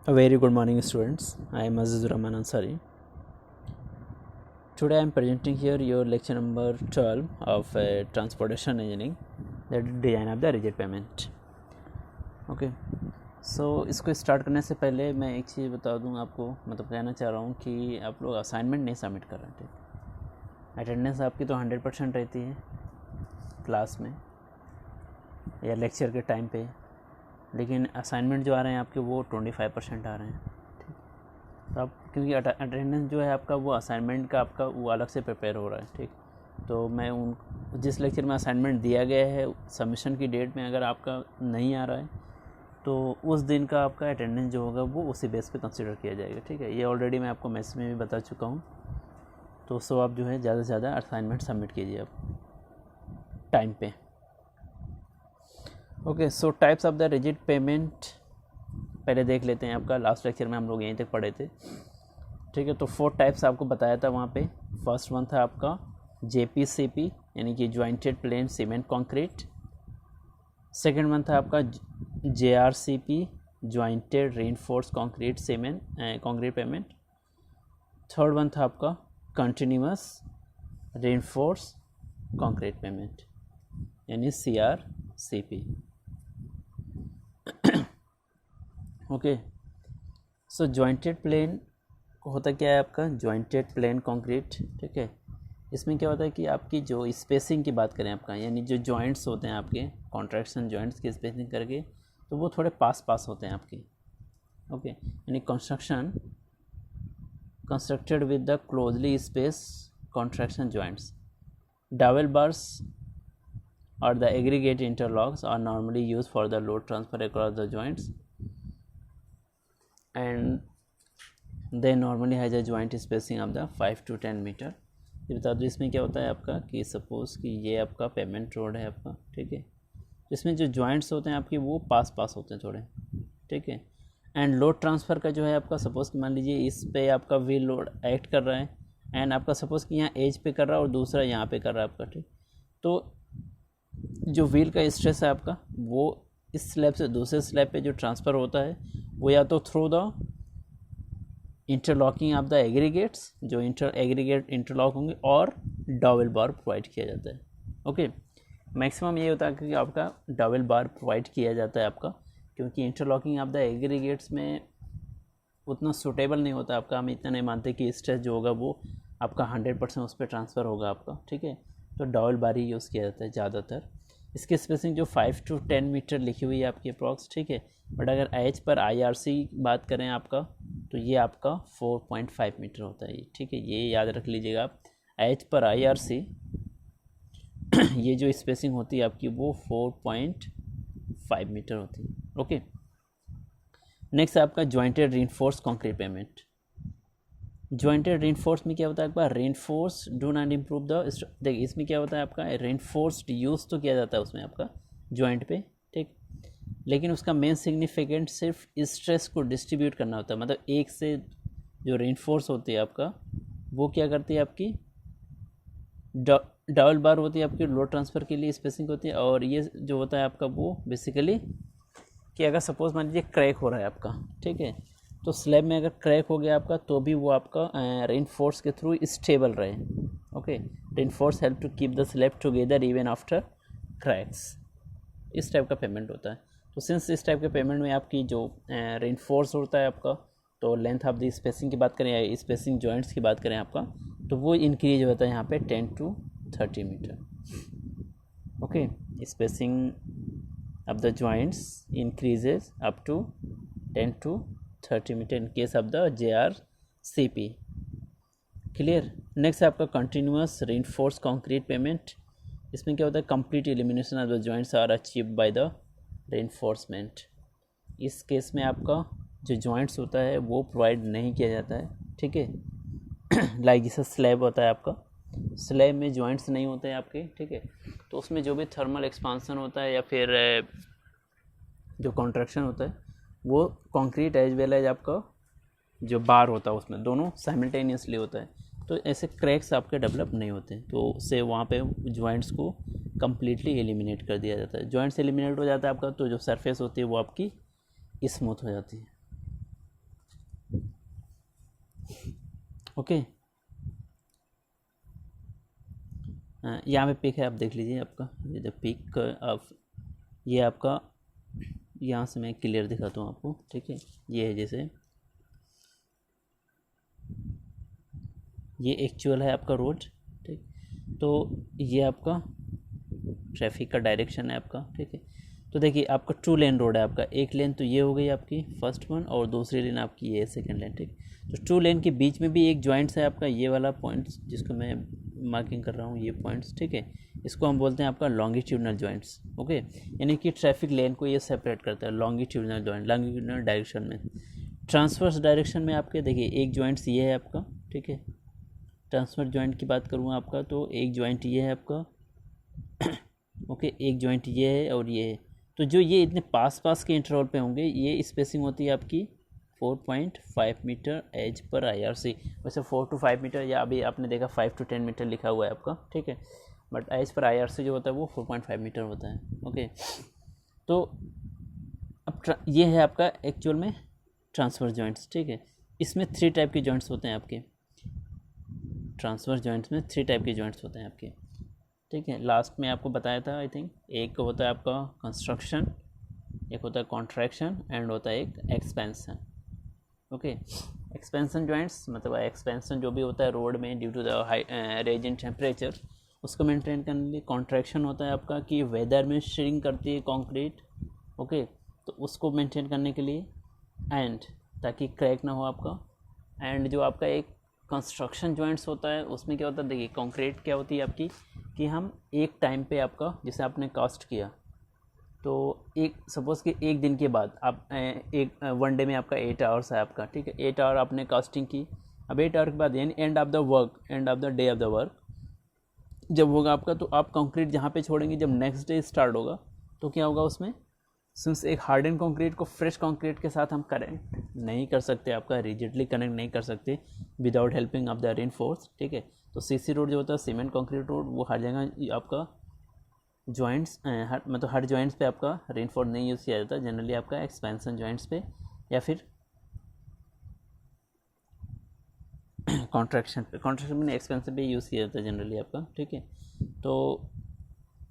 A very good morning, students. I am Azizur Rahman Ansari. Today I am presenting here your lecture number 12 of transportation engineering, that is design of the rigid payment. Okay. So इसको start करने से पहले मैं एक चीज़ बता दूं आपको, मतलब कहना चाह रहा हूं कि आप लोग असाइनमेंट नहीं सबमिट कर रहे हैं, ठीक। अटेंडेंस आपकी तो 100% रहती है क्लास में या लेक्चर के टाइम पे, लेकिन असाइनमेंट जो आ रहे हैं आपके वो 25% आ रहे हैं, ठीक। तो आप क्योंकि अटेंडेंस जो है आपका वो असाइनमेंट का आपका वो अलग से प्रिपेयर हो रहा है, ठीक। तो मैं उन जिस लेक्चर में असाइनमेंट दिया गया है सबमिशन की डेट में अगर आपका नहीं आ रहा है तो उस दिन का आपका अटेंडेंस जो होगा वो उसी बेस पे कंसिडर किया जाएगा, ठीक है। ये ऑलरेडी मैं आपको मैसेज में भी बता चुका हूँ। तो सो आप जो है ज़्यादा से ज़्यादा असाइनमेंट सबमिट कीजिए आप टाइम पे। Okay, so types of the rigid payment पहले देख लेते हैं। आपका लास्ट लेक्चर में हम लोग यहीं तक पढ़े थे, ठीक है। तो 4 टाइप्स आपको बताया था वहाँ पे। फर्स्ट वन था आपका JPCP यानी कि jointed plane cement concrete. Second one था आपका JRCP jointed reinforced concrete cement concrete payment. Third one था आपका कंटिन्यूअस रीइंफोर्स्ड कंक्रीट पेमेंट यानी CRCP। ओके, सो जॉइंटेड प्लेन होता क्या है आपका, जॉइंटेड प्लेन कंक्रीट, ठीक है। इसमें क्या होता है कि आपकी जो स्पेसिंग की बात करें आपका, यानी जो जॉइंट्स होते हैं आपके कॉन्ट्रैक्शन जॉइंट्स की स्पेसिंग करके, तो वो थोड़े पास होते हैं आपके। ओके, यानी constructed with the closely space contraction joints. Double bars or the aggregate interlocks are normally used for the load transfer across the joints and they normally has a joint spacing of the 5 to 10 metre. ये बता दो इसमें क्या होता है आपका कि suppose कि ये आपका पेमेंट रोड है आपका, ठीक है। इसमें जो जॉइंट्स होते हैं आपके वो पास होते हैं थोड़े, ठीक है। एंड लोड ट्रांसफ़र का जो है आपका सपोज़ कि मान लीजिए इस पे आपका व्हील लोड एक्ट कर रहा है एंड आपका सपोज़ कि यहाँ एज पे कर रहा है और दूसरा यहाँ पे कर रहा है आपका, ठीक। तो जो व्हील का स्ट्रेस है आपका वो इस स्लैब से दूसरे स्लैब पे जो ट्रांसफ़र होता है वो या तो through the interlocking of the aggregates, जो एग्रीगेट इंटरलॉक होंगे, और डबल बार प्रोवाइड किया जाता है। ओके, मैक्सिमम ये होता है कि आपका डबल बार प्रोवाइड किया जाता है आपका, क्योंकि इंटरलॉकिंग ऑफ द एग्रीगेट्स में उतना सूटेबल नहीं होता आपका। हम इतना नहीं मानते कि स्ट्रेस जो होगा वो आपका 100% उस पर ट्रांसफ़र होगा आपका, ठीक है। तो डबल बार ही यूज़ किया जाता है ज़्यादातर। इसकी स्पेसिंग जो 5 to 10 मीटर लिखी हुई है आपकी अप्रॉक्स, ठीक है। बट अगर एच पर IRC बात करें आपका तो ये आपका 4.5 मीटर होता है, ठीक है। ये याद रख लीजिएगा आप, एच पर IRC ये जो स्पेसिंग होती है आपकी वो 4.5 मीटर होती है। ओके, नेक्स्ट आपका jointed reinforced concrete payment. Jointed reinforce में क्या होता है आपका, reinforce do not improve the, देखिए इसमें क्या होता है आपका रीइंफोर्स्ड यूज़ तो किया जाता है उसमें आपका जॉइंट पे, ठीक। लेकिन उसका मेन सिग्निफिकेंट सिर्फ स्ट्रेस को डिस्ट्रीब्यूट करना होता है। मतलब एक से जो रीइंफोर्स होती है आपका वो क्या करती है आपकी डबल बार होती है आपकी लोड ट्रांसफ़र के लिए स्पेसिंग होती है। और ये जो होता है आपका वो बेसिकली कि अगर सपोज मान लीजिए क्रैक हो रहा है आपका, ठीक है, तो स्लैब में अगर क्रैक हो गया आपका तो भी वो आपका रीइंफोर्स के थ्रू स्टेबल रहे। Okay, reinforce help to keep the slab together even after cracks. इस टाइप का पेमेंट होता है। तो सिंस इस टाइप के पेमेंट में आपकी जो रीइंफोर्स होता है आपका, तो लेंथ ऑफ द स्पेसिंग की बात करें या स्पेसिंग जॉइंट्स की बात करें आपका, तो वो इंक्रीज होता है यहाँ पे 10 to 30 metre. Okay, spacing of the joints increases up to 10 to 30 metre in case of the JRCP। Clear. Next आपका कंटिन्यूअस रीइंफोर्स्ड कंक्रीट पेमेंट। इसमें क्या होता है, complete elimination of the joints are achieved by the reinforcement. इस case में आपका जो joints होता है वो प्रोवाइड नहीं किया जाता है, ठीक है। लाइक जैसे स्लैब होता है आपका, स्लैब में जॉइंट्स नहीं होते हैं आपके, ठीक है। तो उसमें जो भी थर्मल एक्सपांसन होता है या फिर जो कॉन्ट्रैक्शन होता है वो कंक्रीट एज वेल एज आपका जो बार होता है उसमें दोनों साइमल्टेनियसली होता है। तो ऐसे क्रैक्स आपके डेवलप नहीं होते, तो उससे वहाँ पे जॉइंट्स को कम्प्लीटली एलिमिनेट कर दिया जाता है। जॉइंट्स एलिमिनेट हो जाता है आपका तो जो सरफेस होती है वो आपकी स्मूथ हो जाती है। ओके, यहाँ पे पिक है, आप देख लीजिए आपका ये जो पिक आप, ये आपका यहाँ से मैं क्लियर दिखाता हूँ आपको, ठीक है। ये है जैसे ये एक्चुअल है आपका रोड, ठीक। तो ये आपका ट्रैफिक का डायरेक्शन है आपका, ठीक है। तो देखिए आपका 2 लेन रोड है आपका, एक लेन तो ये हो गई आपकी फर्स्ट वन, और दूसरी लेन आपकी ये सेकंड लेन, ठीक। तो 2 लेन के बीच में भी एक जॉइंट्स है आपका, ये वाला पॉइंट्स जिसको मैं मार्किंग कर रहा हूँ, ये पॉइंट्स, ठीक है। इसको हम बोलते हैं आपका लॉन्गिट्यूडनल जॉइंट्स, ओके। यानी कि ट्रैफिक लेन को ये सेपरेट करता है, लॉन्गिट्यूडनल जॉइंट, लॉन्गिट्यूडनल डायरेक्शन में। ट्रांसवर्स डायरेक्शन में आपके देखिए एक जॉइंट्स ये है आपका, ठीक है। ट्रांसफर जॉइंट की बात करूँ आपका, तो एक जॉइंट ये है आपका, ओके, एक जॉइंट ये है और ये है। तो जो ये इतने पास पास के इंटरवल पे होंगे, ये स्पेसिंग होती है आपकी 4.5 मीटर एज पर IRC। वैसे 4 to 5 मीटर, या अभी आपने देखा 5 to 10 मीटर लिखा हुआ है आपका, ठीक है। बट एज पर IRC जो होता है वो 4.5 मीटर होता है, ओके। तो अब ये है आपका एक्चुअल में ट्रांसफर जॉइंट्स, ठीक है। इसमें 3 टाइप के जॉइंट्स होते हैं आपके, ट्रांसफर जॉइंट्स में 3 टाइप के जॉइंट्स होते हैं आपके, ठीक है। लास्ट में आपको बताया था आई थिंक, एक होता है आपका कंस्ट्रक्शन, एक होता है कॉन्ट्रैक्शन, एंड होता है एक एक्सपेंशन, ओके। एक्सपेंशन जॉइंट्स मतलब एक्सपेंशन जो भी होता है रोड में due to the high range in temperature, उसको मेंटेन करने के लिए। कॉन्ट्रैक्शन होता है आपका कि वेदर में श्रिंक करती है कंक्रीट, ओके, तो उसको मेंटेन करने के लिए, एंड ताकि क्रैक ना हो आपका। एंड जो आपका एक कंस्ट्रक्शन जॉइंट्स होता है, उसमें क्या होता है, देखिए कंक्रीट क्या होती है आपकी, कि हम एक टाइम पे आपका जैसे आपने कास्ट किया, तो एक सपोज़ कि एक दिन के बाद आप एक 1 डे में आपका 8 आवर्स है आपका, ठीक है। 8 आवर आपने कास्टिंग की, अब 8 आवर के बाद यानी end of the work, end of the day of the work जब होगा आपका, तो आप कंक्रीट जहाँ पे छोड़ेंगे, जब नेक्स्ट डे स्टार्ट होगा तो क्या होगा उसमें, सिंस एक हार्डन कंक्रीट को फ्रेश कंक्रीट के साथ हम कनेक्ट नहीं कर सकते, आपका रिजिडली कनेक्ट नहीं कर सकते without helping of the reinforce, ठीक है। तो CC रोड जो होता है, सीमेंट कंक्रीट रोड, वो हर जगह आपका जॉइंट्स मतलब हर जॉइंट्स पे आपका रेनफोर्स नहीं यूज़ किया जाता, जनरली आपका एक्सपेंशन जॉइंट्स पे या फिर कॉन्ट्रैक्शन में एक्सपेंशन पे यूज़ किया जाता है जनरली आपका, ठीक है। तो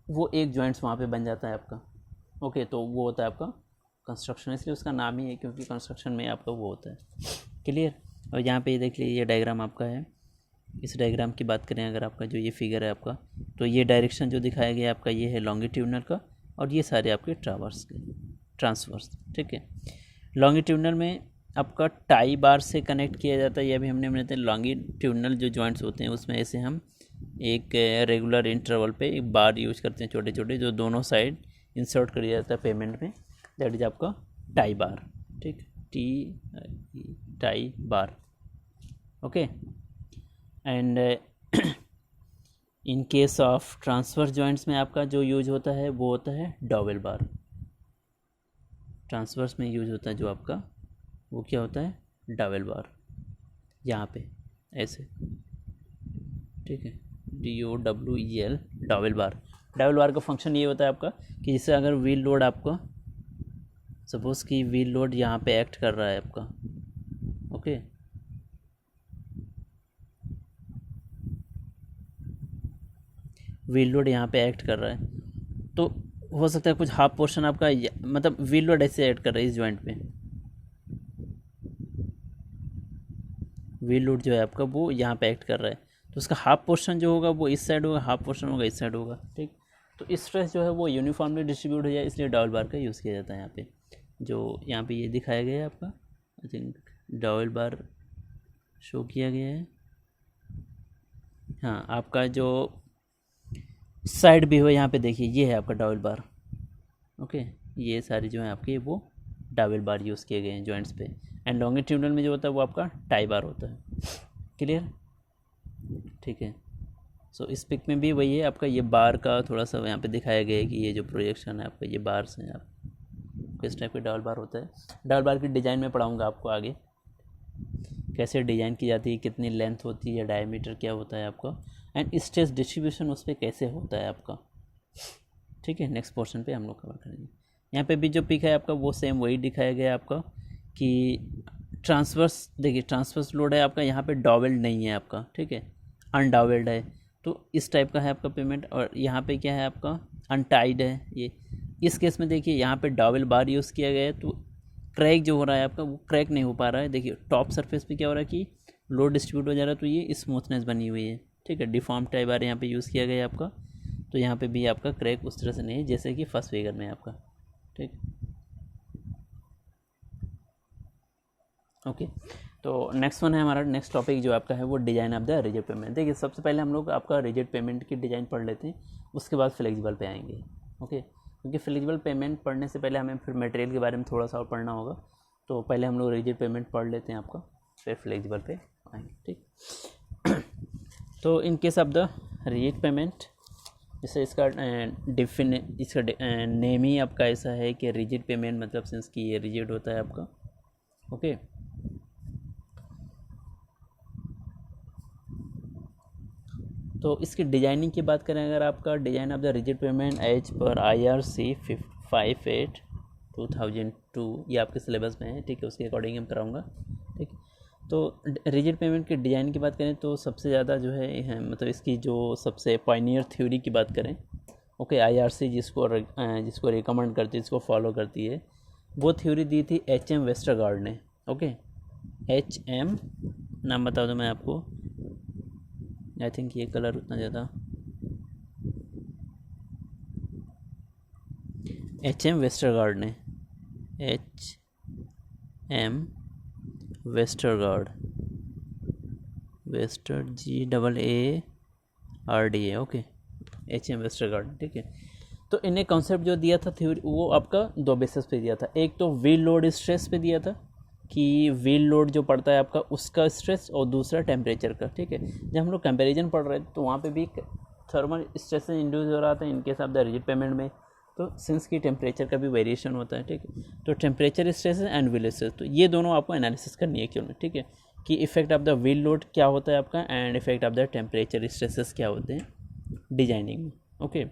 वो एक जॉइंट्स वहाँ पे बन जाता है आपका, ओके। तो वो होता है आपका कंस्ट्रक्शन, इसलिए उसका नाम ही है क्योंकि कंस्ट्रक्शन में आपका वो होता है, क्लियर। और यहाँ पे ये देख लीजिए, ये डायग्राम आपका है। इस डायग्राम की बात करें अगर, आपका जो ये फिगर है आपका, तो ये डायरेक्शन जो दिखाया गया आपका ये है लॉन्गिट्यूडनल का, और ये सारे आपके ट्रांसवर्स, ठीक है। लॉन्गिट्यूडनल में आपका टाई बार से कनेक्ट किया जाता है, ये भी हमने बताया। लॉन्गिट्यूडनल जो जॉइंट्स होते हैं उसमें ऐसे हम एक रेगुलर इंटरवल पे एक बार यूज करते हैं, छोटे छोटे, जो दोनों साइड इंसर्ट कर दिया जाता है पेमेंट में, दैट इज आपका टाई बार, ठीक, tie bar, okay. And in case of transfer joints में आपका जो यूज होता है वो होता है डॉवेल बार। ट्रांसवर्स में यूज होता है जो आपका, वो क्या होता है, डॉवेल बार, यहाँ पे ऐसे, ठीक है, DOWEL, डॉवेल बार। डॉवेल बार का फंक्शन ये होता है आपका कि जैसे अगर व्हील लोड आपका, सपोज़ कि व्हील लोड यहाँ पे एक्ट कर रहा है आपका, ओके, व्हील लोड यहाँ पे एक्ट कर रहा है, तो हो सकता है कुछ हाफ पोर्शन आपका मतलब व्हील लोड ऐसे एक्ट कर रहा है इस जॉइंट पे, व्हील लोड जो है आपका वो यहाँ पे एक्ट कर रहा है, तो उसका हाफ पोर्शन जो होगा वो इस साइड होगा, हाफ पोर्शन होगा इस साइड होगा, ठीक। तो स्ट्रेस जो है वो यूनिफॉर्मली डिस्ट्रीब्यूट हो जाए, इसलिए डॉवेल बार का यूज़ किया जाता है यहाँ पे। जो यहाँ पे ये दिखाया गया है आपका, I think dowel bar show किया गया है, हाँ। आपका जो साइड भी हो यहाँ पे देखिए, ये है आपका डॉवेल बार, ओके। ये सारी जो है आपके वो डॉवेल बार यूज़ किए गए हैं जॉइंट्स पे। एंड लॉन्गिट्यूडनल में जो होता है वो आपका टाई बार होता है, क्लियर, ठीक है। सो इस पिक में भी वही है आपका, ये बार का थोड़ा सा यहाँ पे दिखाया गया है कि ये जो प्रोजेक्शन है आपका, ये बार्स हैं आप, किस टाइप के डॉल बार होता है। डॉल बार की डिज़ाइन में पढ़ाऊँगा आपको आगे, कैसे डिज़ाइन की जाती है, कितनी लेंथ होती है, डायमीटर क्या होता है आपका, एंड स्ट्रेस डिस्ट्रीब्यूशन उस पर कैसे होता है आपका, ठीक है। नेक्स्ट पोर्शन पे हम लोग कवर करेंगे। यहाँ पे भी जो पिक है आपका वो सेम वही दिखाया गया है आपका कि ट्रांसवर्स, देखिए ट्रांसवर्स लोड है आपका, यहाँ पे डॉवेल्ड नहीं है आपका, ठीक है, अनडॉवेल्ड है, तो इस टाइप का है आपका पेमेंट। और यहाँ पे क्या है आपका, अनटाइड है ये। इस केस में देखिए यहाँ पे डॉवेल बार यूज़ किया गया है, तो क्रैक जो हो रहा है आपका वो क्रैक नहीं हो पा रहा है। देखिए टॉप सरफेस पे क्या हो रहा है कि लोड डिस्ट्रीब्यूट हो जा रहा है, तो ये स्मूथनेस बनी हुई है, ठीक है। डिफॉर्म टाइप बार यहाँ पे यूज़ किया गया है आपका, तो यहाँ पे भी आपका क्रैक उस तरह से नहीं है जैसे कि फर्स्ट फिगर में आपका, ठीक। ओके, तो नेक्स्ट वन है हमारा, नेक्स्ट टॉपिक जो आपका है वो design of the rigid payment. देखिए सबसे पहले हम लोग आपका रिजिड पेमेंट की डिज़ाइन पढ़ लेते हैं, उसके बाद फ्लेक्सिबल पे आएंगे। ओके, क्योंकि फ्लेक्सिबल पेमेंट पढ़ने से पहले हमें फिर मटेरियल के बारे में थोड़ा सा और पढ़ना होगा, तो पहले हम लोग रिजिड पेमेंट पढ़ लेते हैं आपका, फिर फ्लेक्सिबल पे आएंगे, ठीक। तो in case of the rigid payment, जैसे इसका इसका नेम ही आपका ऐसा है कि रिजिड पेमेंट, मतलब सिंस कि ये रिजिड होता है आपका। ओके, तो इसकी डिजाइनिंग की बात करें अगर, आपका design of the rigid pavement as per IRC 58/2002, ये आपके सिलेबस में है, ठीक है, उसके अकॉर्डिंग हम कराऊंगा, ठीक। तो रिजिड पेमेंट के डिज़ाइन की बात करें तो सबसे ज़्यादा जो है मतलब इसकी जो सबसे पायनियर थ्योरी की बात करें, ओके, IRC जिसको रिकमेंड करती है, जिसको फॉलो करती है, वो थ्योरी दी थी HM वेस्टरगार्ड ने। ओके, HM नाम बता दूँ मैं आपको, आई थिंक ये कलर उतना ज़्यादा, HM वेस्टरगार्ड ने, HM Westergaard, Wester GAARD, okay, HM Westergaard, ठीक है। तो इन्हें कॉन्सेप्ट जो दिया था थ्योरी, वो आपका दो बेसिस पे दिया था। एक तो व्हील लोड स्ट्रेस पे दिया था कि व्हील लोड जो पड़ता है आपका उसका स्ट्रेस, और दूसरा टेम्परेचर का, ठीक है। जब हम लोग कंपैरिजन पढ़ रहे थे तो वहाँ पे भी थर्मल स्ट्रेस इंड्यूस हो रहा था in case of the rigid payment में, तो सिंस की टेम्परेचर का भी वेरिएशन होता है, ठीक है। तो temperature stress and wheel stress, तो ये दोनों आपको एनालिसिस करनी है क्यों, ठीक है, कि effect of the wheel load क्या होता है आपका and effect of the temperature stresses क्या होते हैं डिजाइनिंग में। ओके,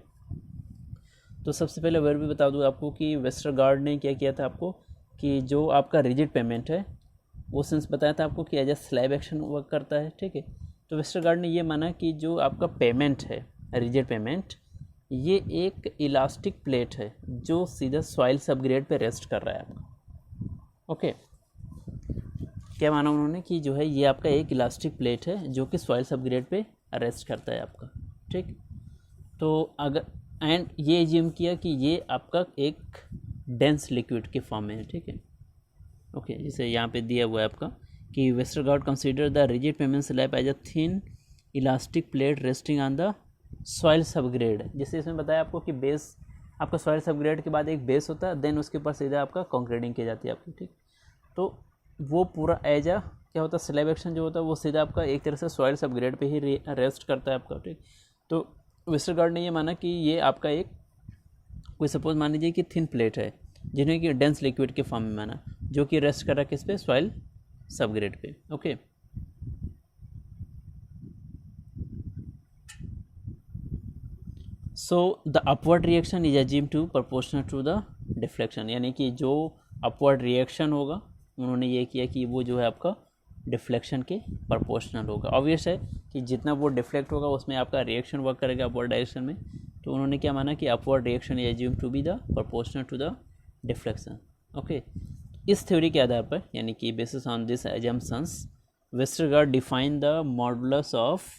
तो सबसे पहले वर्ड भी बता दूँ आपको कि वेस्टरगार्ड ने क्या किया था आपको, कि जो आपका रिजिड पेमेंट है वो सिंस बताया था आपको कि as a slab action work करता है, ठीक है। तो वेस्टरगार्ड ने ये माना कि जो आपका पेमेंट है, रिजिड पेमेंट, ये एक इलास्टिक प्लेट है जो सीधा सॉइल सबग्रेड पे रेस्ट कर रहा है आपका। ओके, क्या माना उन्होंने कि जो है ये आपका एक इलास्टिक प्लेट है जो कि सॉइल सबग्रेड पे रेस्ट करता है आपका, ठीक। तो अगर एंड ये एज्यूम किया कि ये आपका एक डेंस लिक्विड के फॉर्म में है, ठीक है। ओके, जैसे यहाँ पे दिया हुआ है आपका कि Westergaard consider the rigid pavement slab as a thin elastic plate resting on the soil subgrade. जैसे इसमें बताया आपको कि बेस आपका सॉइल सबग्रेड के बाद एक बेस होता है, देन उसके ऊपर सीधा आपका कंक्रीटिंग की जाती है आपकी, ठीक। तो वो पूरा एज अ क्या होता है, स्लैब एक्शन जो होता है वो सीधा आपका एक तरह से सॉइल सबग्रेड पे ही रेस्ट करता है आपका, ठीक। तो वेस्टरगार्ड ने ये माना कि ये आपका एक, कोई सपोज मान लीजिए कि थिन प्लेट है जिन्हें कि डेंस लिक्विड के फॉर्म में माना, जो कि रेस्ट कर रहा है किस पे, सॉइल सबग्रेड पे। Okay, so the upward reaction is assume to proportional to the deflection, यानी कि जो अपवर्ड रिएक्शन होगा उन्होंने ये किया कि वो जो है आपका डिफ्लेक्शन के प्रोपोर्शनल होगा। ऑब्वियस है कि जितना वो डिफ्लेक्ट होगा उसमें आपका रिएक्शन वर्क करेगा अपवर्ड डायरेक्शन में, तो उन्होंने क्या माना कि upward reaction is assume to be the proportional to the deflection. Okay, इस थ्योरी के आधार पर, यानी कि basis on this assumptions, Westergaard define the modulus of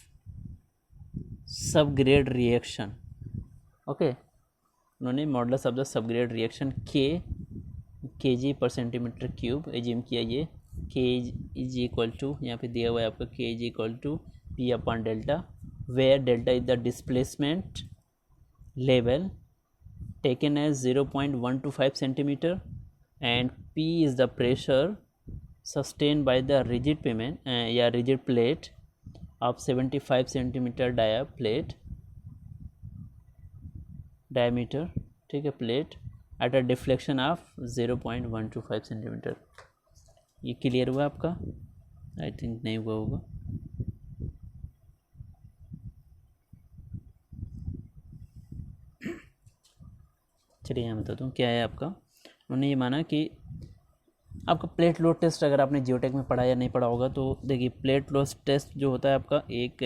subgrade reaction. Okay, उन्होंने modulus of the subgrade reaction kg पर centimetre cube assume किया। ये k इज इक्वल टू, यहाँ पे दिया हुआ है आपका k is equal to p upon delta, where delta is the displacement level taken as 0.125 centimetre and p is the pressure sustain by the rigid pavement या rigid plate of 75 centimetre diameter, ठीक है, plate at a deflection of 0.125 centimetre. ये clear हुआ आपका? I think नहीं हुआ होगा। चलिए यहाँ बताता हूँ क्या है आपका। उन्होंने ये माना कि आपका प्लेट लोड टेस्ट अगर आपने जियोटेक में पढ़ा या नहीं पढ़ा होगा तो देखिए, प्लेट लोड टेस्ट जो होता है आपका, एक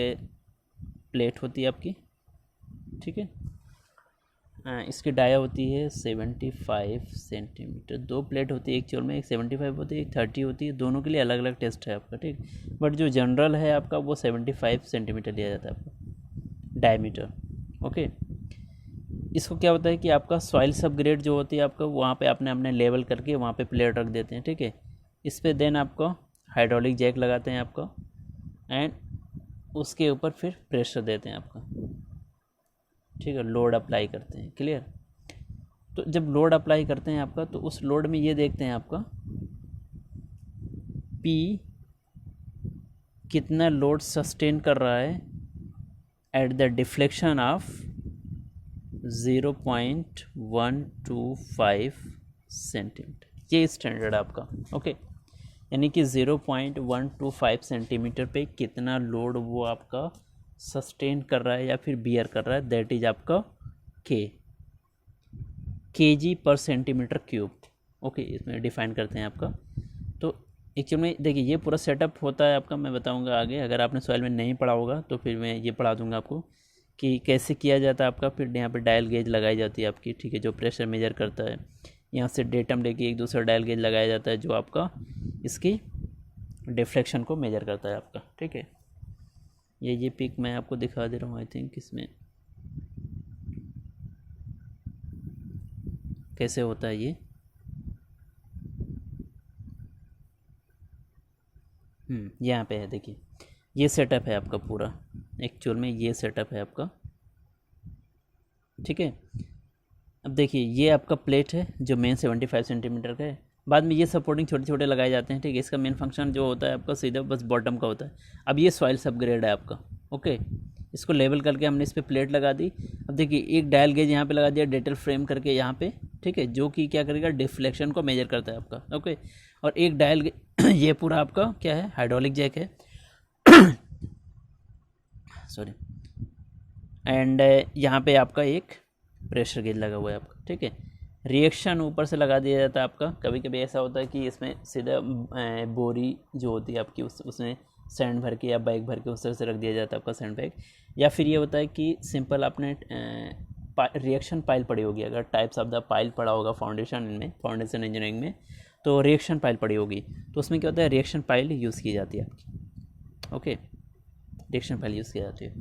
प्लेट होती है आपकी, ठीक है, इसकी डाया होती है 75 सेंटीमीटर, 2 प्लेट होती है एक चोर में, एक 75 होती है, एक 30 होती है, दोनों के लिए अलग अलग टेस्ट है आपका, ठीक। बट जो जनरल है आपका वो 75 सेंटीमीटर लिया जाता है आपका डायमीटर, ओके। इसको क्या होता है कि आपका सॉइल सब ग्रेड जो होती है आपका, वहाँ पे आपने अपने लेवल करके वहाँ पे प्लेट रख देते हैं, ठीक है। इस पर देन आपको हाइड्रोलिक जैक लगाते हैं आपका, एंड उसके ऊपर फिर प्रेशर देते हैं आपका, ठीक है, लोड अप्लाई करते हैं, क्लियर। तो जब लोड अप्लाई करते हैं आपका, तो उस लोड में ये देखते हैं आपका पी कितना लोड सस्टेन कर रहा है at the deflection of 0.125 centimetre, ये स्टैंडर्ड आपका, ओके। यानी कि 0.125 सेंटीमीटर पे कितना लोड वो आपका सस्टेन कर रहा है या फिर बियर कर रहा है, दैट इज आपका केजी पर सेंटीमीटर क्यूब, ओके। इसमें डिफाइन करते हैं आपका। तो एक्चुअल में देखिए, ये पूरा सेटअप होता है आपका, मैं बताऊंगा आगे, अगर आपने सॉइल में नहीं पढ़ा होगा तो फिर मैं ये पढ़ा दूंगा आपको कि कैसे किया जाता है आपका। फिर यहाँ पे डायल गेज लगाई जाती है आपकी, ठीक है, जो प्रेशर मेजर करता है। यहाँ से डेटम लेके एक दूसरा डायल गेज लगाया जाता है जो आपका इसकी डिफ्लेक्शन को मेजर करता है आपका, ठीक है। ये पिक मैं आपको दिखा दे रहा हूँ, आई थिंक इसमें कैसे होता है ये। यहाँ पे है, देखिए ये सेटअप है आपका पूरा, एक्चुअल में ये सेटअप है आपका, ठीक है। अब देखिए, ये आपका प्लेट है जो मेन 75 सेंटीमीटर का है, बाद में ये सपोर्टिंग छोटे छोटे लगाए जाते हैं, ठीक है। इसका मेन फंक्शन जो होता है आपका सीधा बस बॉटम का होता है। अब ये सॉइल सबग्रेड है आपका, ओके। इसको लेवल करके हमने इस पर प्लेट लगा दी। अब देखिए, एक डायल गेज यहाँ पे लगा दिया डेटल फ्रेम करके यहाँ पे, ठीक है, जो कि क्या करेगा, डिफ्लेक्शन को मेजर करता है आपका, ओके। और एक डायल ये पूरा आपका क्या है, हाइड्रोलिक जैक है, सॉरी, एंड यहाँ पे आपका एक प्रेशर गेज लगा हुआ है आपका, ठीक है। रिएक्शन ऊपर से लगा दिया जाता है आपका। कभी कभी ऐसा होता है कि इसमें सीधा बोरी जो होती है आपकी उसमें सैंड भर के या बैग भर के उस तरह से रख दिया जाता है आपका सैंड बैग। या फिर ये होता है कि सिंपल आपने रिएक्शन पाइल पड़ी होगी, अगर टाइप्स ऑफ द पाइल पड़ा होगा फाउंडेशन इंजीनियरिंग में, तो रिएक्शन पाइल पड़ी होगी, तो उसमें क्या होता है, रिएक्शन पाइल यूज़ की जाती है आपकी, ओके। रिएक्शन पाइल यूज़ की जाती है।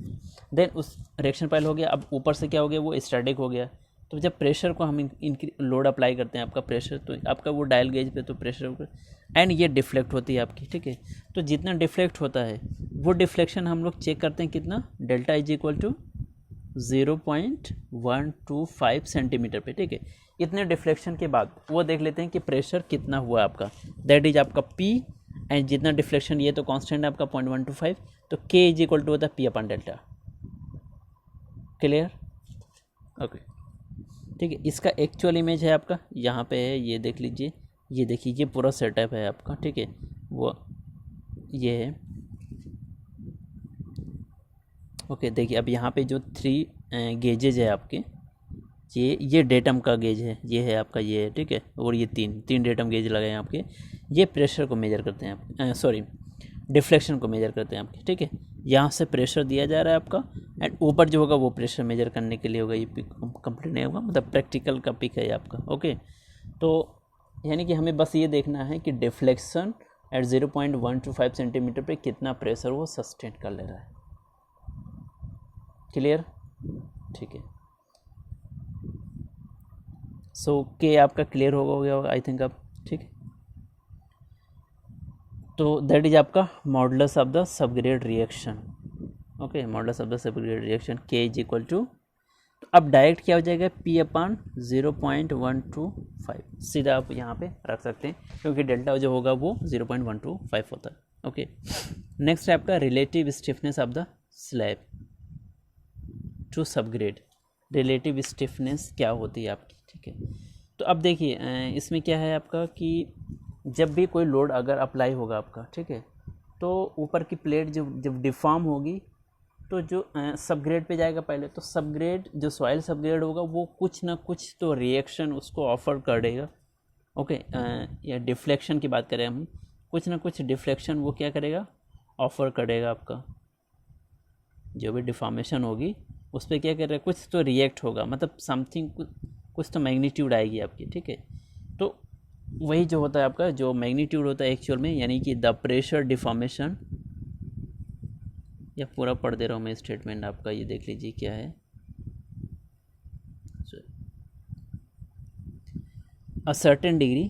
देन उस रिएक्शन पाइल हो गया। अब ऊपर से क्या हो गया, वो स्टैटिक हो गया। तो जब प्रेशर को हम इनकी लोड अप्लाई करते हैं आपका प्रेशर, तो आपका वो डायल गेज पे तो प्रेशर एंड ये डिफ्लेक्ट होती है आपकी, ठीक है। तो जितना डिफ्लेक्ट होता है वो डिफ्लेक्शन हम लोग चेक करते हैं कितना, delta is equal to 0.125 centimetre पे, ठीक है। इतने डिफ्लेक्शन के बाद वो देख लेते हैं कि प्रेशर कितना हुआ आपका, दैट इज आपका पी, एंड जितना डिफ्लेक्शन ये तो कांस्टेंट है आपका 0.125, तो के इज इक्वल टू होता है पी अपन डेल्टा, क्लियर, ओके, ठीक है। इसका एक्चुअल इमेज है आपका यहाँ पे है, ये देख लीजिए, ये देखिए, ये पूरा सेटअप है आपका, ठीक है। वो ये है, ओके। देखिए, अब यहाँ पे जो 3 गेजेज है आपके, ये डेटम का गेज है, ये है आपका, ये है, ठीक है। और ये तीन डेटम गेज लगे हैं आपके, ये प्रेशर को मेजर करते हैं आप, सॉरी, डिफ्लेक्शन को मेजर करते हैं आपके, ठीक है। यहाँ से प्रेशर दिया जा रहा है आपका, एंड ऊपर जो होगा वो प्रेशर मेजर करने के लिए होगा। ये पिक कंप्लीट नहीं होगा, मतलब प्रैक्टिकल का पिक है आपका, ओके। तो यानी कि हमें बस ये देखना है कि डिफ्लेक्शन एट 0.125 सेंटीमीटर पे कितना प्रेशर वो सस्टेन कर ले रहा है, क्लियर, ठीक है। सो के आपका क्लियर हो गया होगा आई थिंक अब, ठीक है। तो दैट इज आपका modulus of the subgrade reaction, okay. Modulus of the subgrade reaction के इज इक्वल टू, तो अब डायरेक्ट क्या हो जाएगा, पी अपन 0.125, सीधा आप यहाँ पे रख सकते हैं, क्योंकि डेल्टा जो होगा वो 0.125 होता है, ओके। नेक्स्ट है आपका relative stiffness of the slab to subgrade. Relative stiffness क्या होती है आपकी, ठीक है। तो अब देखिए, इसमें क्या है आपका कि जब भी कोई लोड अगर अप्लाई होगा आपका, ठीक है, तो ऊपर की प्लेट जब डिफॉर्म होगी तो जो सबग्रेड पे जाएगा पहले, तो सबग्रेड जो सॉइल सबग्रेड होगा वो कुछ ना कुछ तो रिएक्शन उसको ऑफर करेगा, ओके, या डिफ्लेक्शन की बात करें हम, कुछ ना कुछ डिफ्लेक्शन वो क्या करेगा, ऑफर करेगा आपका, जो भी डिफॉर्मेशन होगी उस पर क्या करेगा, कुछ तो रिएक्ट होगा, मतलब समथिंग, कुछ तो मैग्नीट्यूड आएगी आपकी, ठीक है। तो वही जो होता है आपका, जो मैग्नीट्यूड होता है एक्चुअल में, यानी कि द प्रेशर डिफॉर्मेशन, या पूरा पढ़ दे रहा हूँ मैं स्टेटमेंट आपका, ये देख लीजिए क्या है। A certain degree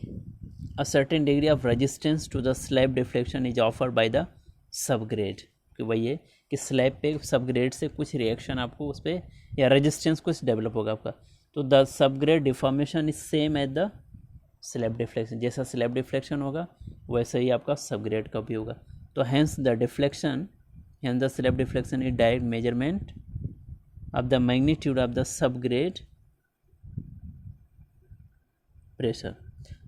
of resistance to the slab deflection is offered by the subgrade, कि वही है कि स्लैब पे सबग्रेड से कुछ रिएक्शन आपको उस पर, या रेजिस्टेंस कुछ डेवलप होगा आपका। तो the subgrade deformation is same as the slab deflection, जैसा स्लैब डिफ्लेक्शन होगा वैसे ही आपका सबग्रेड का भी होगा। तो hence the deflection, hence the slab deflection is direct measurement of the magnitude of the subgrade pressure.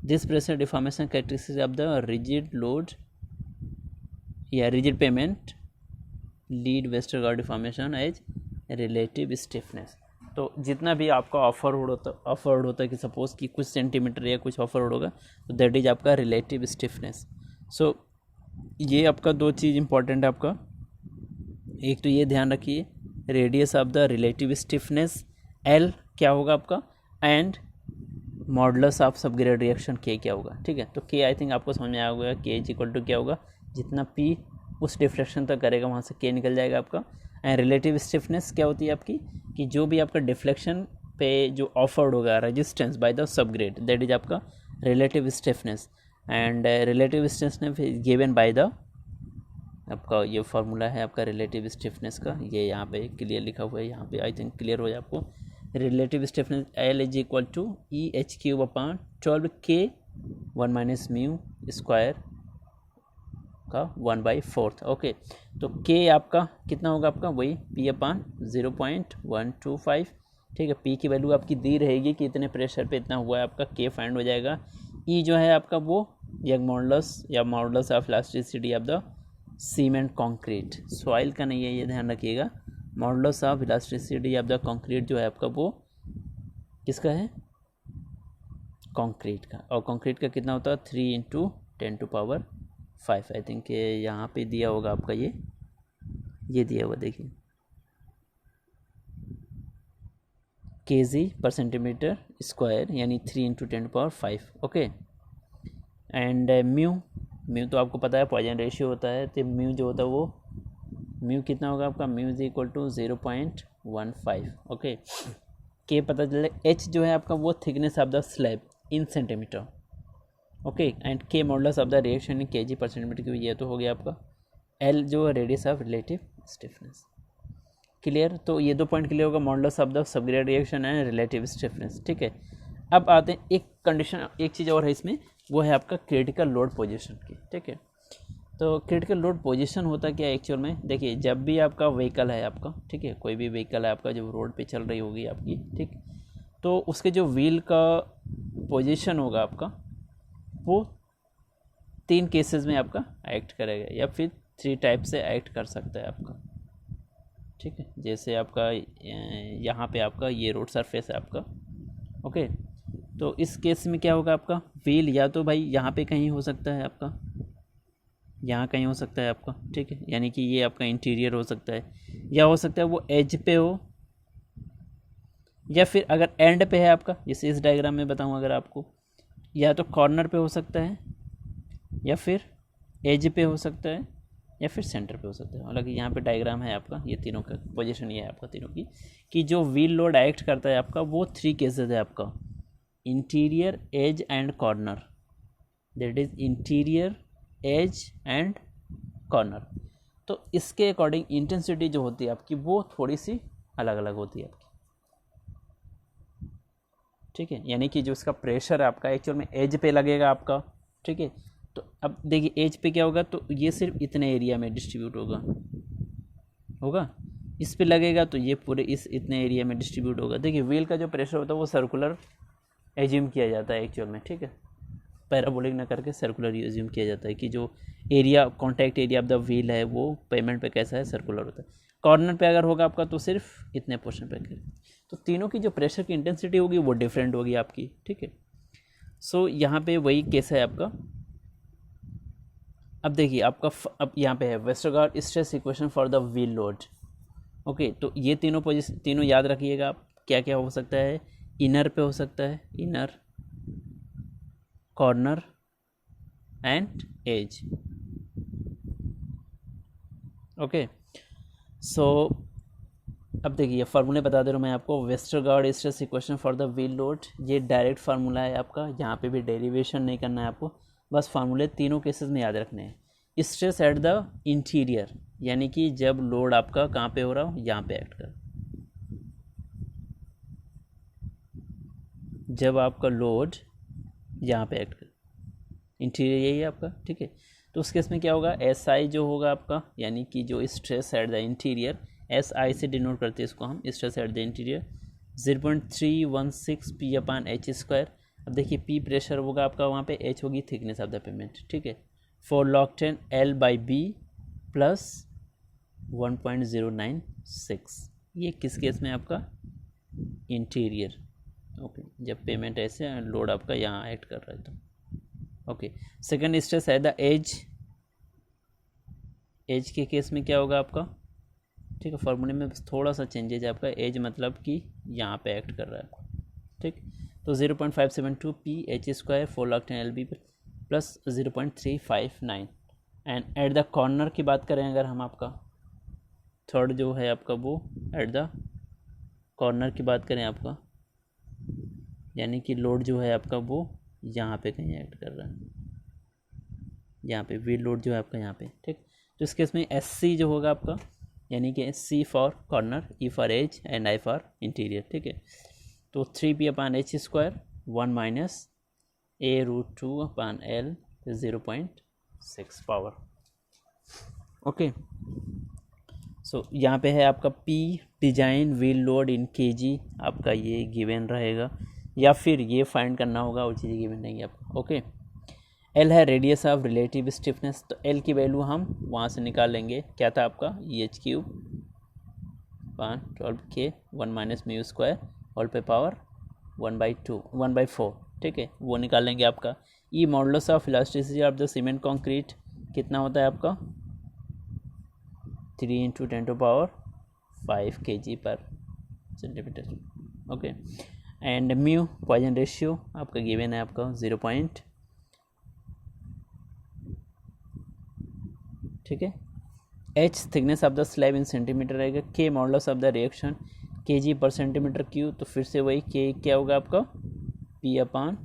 This pressure deformation characteristics of the rigid load, rigid pavement lead Westergaard deformation as relative stiffness. तो जितना भी आपका offer होता है कि suppose कि कुछ centimetre या कुछ ऑफर होगा, तो दैट इज आपका रिलेटिव स्टिफनेस। सो ये आपका दो चीज़ इंपॉर्टेंट है आपका, एक तो ये ध्यान रखिए radius of the relative stiffness L क्या होगा आपका, and modulus of subgrade reaction के क्या होगा, ठीक है। तो के आई थिंक आपको समझ में आया होगा, के इज इक्वल टू क्या होगा, जितना पी उस डिफ्लेक्शन तक करेगा वहाँ से के निकल जाएगा आपका। एंड रिलेटिव स्टिफनेस क्या होती है आपकी, कि जो भी आपका डिफ्लेक्शन पे जो ऑफर्ड होगा resistance by the subgrade, that is आपका relative stiffness. And relative stiffness given by the, आपका ये फार्मूला है आपका रिलेटिव स्टिफनेस का, ये यहाँ पे क्लियर लिखा हुआ है, यहाँ पे आई थिंक क्लियर हो जाए आपको। Relative stiffness L is equal to E H cube upon 12 K 1 minus mu square का 1/4। ओके, तो के आपका कितना होगा आपका, वही पी अपॉन 0.125, ठीक है। पी की वैल्यू आपकी दी रहेगी कि इतने प्रेशर पे इतना हुआ है, आपका के फाइंड हो जाएगा। ई जो है आपका वो यंग मॉडुलस या modulus of elasticity of the cement concrete, soil का नहीं है, ये ध्यान रखिएगा। Modulus of elasticity of the concrete जो है आपका वो किसका है, कंक्रीट का। और कंक्रीट का कितना होता है 3 × 10⁵ आई थिंक यहाँ पे दिया होगा आपका, ये दिया हुआ देखिए, kg/cm², यानी 3 × 10⁵। ओके, एंड म्यू तो आपको पता है पॉइजन रेशियो होता है, तो म्यू जो होता है वो म्यू कितना होगा आपका, mu is equal to 0.15। Okay, के पता चले, एच जो है आपका वो thickness of the slab in centimetre. Okay, and K modulus of the reaction in kg/cm, की ये तो हो गया आपका। एल जो radius of relative stiffness. Clear, तो ये दो पॉइंट क्लियर होगा, modulus of the subgrade reaction and relative stiffness, ठीक है। अब आते हैं एक कंडीशन, एक चीज़ और है इसमें, वो है आपका क्रिटिकल लोड पोजीशन की, ठीक है। तो क्रिटिकल लोड पोजीशन होता क्या है एक्चुअल में, देखिए जब भी आपका व्हीकल है आपका, ठीक है, कोई भी व्हीकल है आपका जो रोड पे चल रही होगी आपकी, ठीक, तो उसके जो व्हील का पोजीशन होगा आपका वो 3 केसेस में आपका एक्ट करेगा, या फिर 3 टाइप से एक्ट कर सकता है आपका, ठीक है। जैसे आपका यहाँ पे आपका ये रोड सरफेस है आपका, ओके, तो इस केस में क्या होगा आपका, व्हील या तो भाई यहाँ पे कहीं हो सकता है आपका, यहाँ कहीं हो सकता है आपका, ठीक है, यानी कि ये आपका इंटीरियर हो सकता है, या हो सकता है वो एज पे हो, या फिर अगर एंड पे है आपका, जैसे इस डायग्राम में बताऊँ अगर आपको, या तो कॉर्नर पे हो सकता है, या फिर एज पे हो सकता है, या फिर सेंटर पे हो सकता है। हालांकि यहाँ पे डायग्राम है आपका, ये तीनों का पोजीशन ये है आपका तीनों की, कि जो व्हील लोड एक्ट करता है आपका वो 3 केसेस है आपका, interior, edge and corner, that is interior, edge and corner. तो इसके अकॉर्डिंग इंटेंसिटी जो होती है आपकी वो थोड़ी सी अलग अलग होती है आपकी, ठीक है, यानी कि जो इसका प्रेशर है आपका एक्चुअल में एज पे लगेगा आपका, ठीक है। तो अब देखिए एज पे क्या होगा, तो ये सिर्फ इतने एरिया में डिस्ट्रीब्यूट होगा, इस पे लगेगा तो ये पूरे इस इतने एरिया में डिस्ट्रीब्यूट होगा। देखिए व्हील का जो प्रेशर होता है वो सर्कुलर एज्यूम किया जाता है एक्चुअल में, ठीक है, पैराबोलिक ना करके सर्कुलर एज्यूम किया जाता है कि जो area contact area of the wheel है वो पेमेंट पे कैसा है, सर्कुलर होता है। कॉर्नर पे अगर होगा आपका तो सिर्फ इतने पोर्शन पे करें, तो तीनों की जो प्रेशर की इंटेंसिटी होगी वो डिफरेंट होगी आपकी, ठीक है। सो यहाँ पे वही केस है आपका। अब देखिए आपका अब यहाँ पे है Westergaard stress equation for the wheel load. Okay, तो ये तीनों पोजीशन तीनों याद रखिएगा आप। क्या क्या हो सकता है, इनर पे हो सकता है, inner, corner and edge. Okay, so अब देखिए फार्मूले बता दे रहा हूँ मैं आपको। Westergaard stress equation for the wheel load, ये डायरेक्ट फार्मूला है आपका, यहाँ पे भी डेरिवेशन नहीं करना है आपको, बस फार्मूले तीनों केसेस में याद रखने हैं। स्ट्रेस एट द इंटीरियर, यानी कि जब लोड आपका कहाँ पे हो रहा हो, यहाँ पे एक्ट कर, जब आपका लोड यहाँ पे एक्ट कर, इंटीरियर यही है आपका, ठीक है। तो उस केस में क्या होगा, एस आई जो होगा आपका, यानी कि जो stress at the interior, S I से डिनोट करते हैं इसको हम, stress at the interior 0.316 P upon H square. अब देखिए पी प्रेशर होगा आपका वहाँ पे, एच होगी थिकनेस ऑफ द पेमेंट, ठीक है। For log 10 L by B plus 1.096, ये किस केस में आपका, इंटीरियर। ओके, जब पेमेंट ऐसे लोड आपका यहाँ एक्ट कर रहा है तो ओके। सेकंड स्ट्रेस है द एज, एज के केस में क्या होगा आपका, ठीक है, फार्मूले में थोड़ा सा चेंजेज है आपका, एज मतलब कि यहाँ पे एक्ट कर रहा है आपका, ठीक। तो 0.572 P H square 4 log 10 L B plus 0.359। And at the corner की बात करें अगर हम, आपका थर्ड जो है आपका वो एट द कॉर्नर की बात करें आपका, यानी कि लोड जो है आपका वो यहाँ पे कहीं एक्ट कर रहा है, यहाँ पे व्हील लोड जो है आपका यहाँ पे, ठीक। तो इस केस में एस सी जो होगा आपका, यानी कि C for corner, E for edge and I for interior, ठीक है। तो 3 P upon H square 1 minus a√2 upon L 0.6 power. Okay, so यहाँ पे है आपका P design wheel load in KG, आपका ये गिवन रहेगा, या फिर ये फाइंड करना होगा, वो चीज़ गिवन नहीं है आपका। ओके, L है रेडियस ऑफ रिलेटिव स्टिफनेस, तो L की वैल्यू हम वहाँ से निकाल लेंगे, क्या था आपका EH³ upon 12K 1 minus mu square whole पे पावर 1/4, ठीक है, वो निकाल लेंगे आपका। E modulus of elasticity of the cement concrete कितना होता है आपका, 3 × 10⁵ kg पर सेंटीमीटर। Okay, and mu Poisson ratio आपका गिवन है आपका 0. ठीक है। H thickness of the slab in centimetre रहेगा, K modulus of the reaction kg पर सेंटीमीटर क्यूब, तो फिर से वही के क्या होगा आपका P upon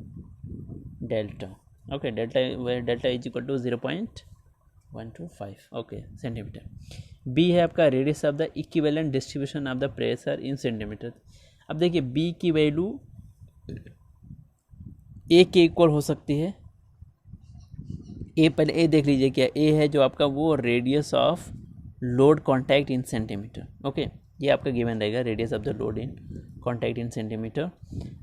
delta. Okay, delta is equal to 0.125 okay centimetre. B है आपका radius of the equivalent distribution of the pressure in centimetre. अब देखिए बी की वैल्यू ए के इक्वल हो सकती है, ए पहले ए देख लीजिए क्या ए है जो आपका वो radius of load contact in centimetre. Okay, ये आपका गिवन रहेगा radius of the load in contact in centimetre.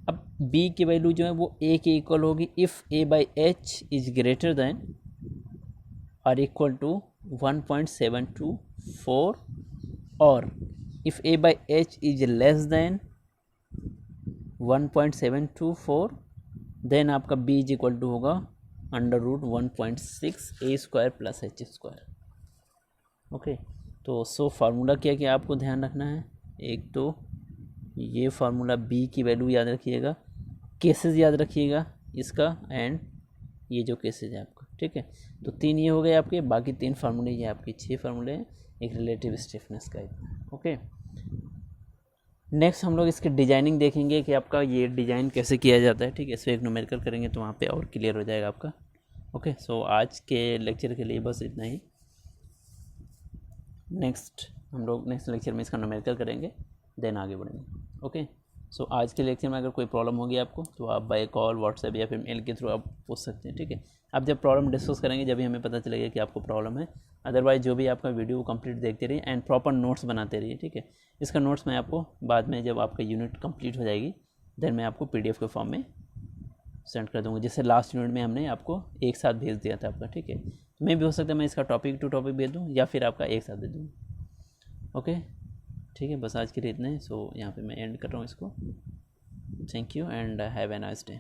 अब बी की वैल्यू जो है वो ए के इक्वल होगी if A by H is greater than और इक्वल टू 1.724 और if A by H is less than 1.724 then आपका बी इज इक्वल टू होगा √1.6 a square plus H square. Okay, तो सो फार्मूला क्या क्या आपको ध्यान रखना है, एक तो ये फार्मूला बी की वैल्यू याद रखिएगा, केसेस याद रखिएगा इसका, एंड ये जो केसेस है आपका, ठीक है। तो 3 ये हो गए आपके, बाकी 3 फार्मूले ये आपके 6 फार्मूले हैं एक रिलेटिव स्टिफनेस का। ओके, नेक्स्ट हम लोग इसकी डिजाइनिंग देखेंगे कि आपका ये डिज़ाइन कैसे किया जाता है, ठीक है। इसमें एक न्यूमेरिकल करेंगे तो वहाँ पे और क्लियर हो जाएगा आपका। ओके, सो आज के लेक्चर के लिए बस इतना ही। हम लोग नेक्स्ट लेक्चर में इसका न्यूमेरिकल करेंगे, देन आगे बढ़ेंगे। ओके, सो आज के लेक्चर में अगर कोई प्रॉब्लम होगी आपको तो आप बाय कॉल, व्हाट्सएप या फिर मेल के थ्रू आप पूछ सकते हैं, ठीक है। आप जब प्रॉब्लम डिस्कस करेंगे जब भी हमें पता चलेगा कि आपको प्रॉब्लम है। अदरवाइज जो भी आपका वीडियो कंप्लीट देखते रहिए एंड प्रॉपर नोट्स बनाते रहिए, ठीक है। इसका नोट्स मैं आपको बाद में जब आपका यूनिट कंप्लीट हो जाएगी देन मैं आपको PDF के फॉर्म में सेंड कर दूँगा, जैसे लास्ट यूनिट में हमने आपको एक साथ भेज दिया था आपका, ठीक है। मैं भी हो सकता है मैं इसका टॉपिक टू टॉपिक भेज दूँ या फिर आपका एक साथ दे दूँ। ओके, ठीक है, बस आज के लिए इतना है। सो यहाँ पे मैं एंड कर रहा हूँ इसको। Thank you and have a nice day.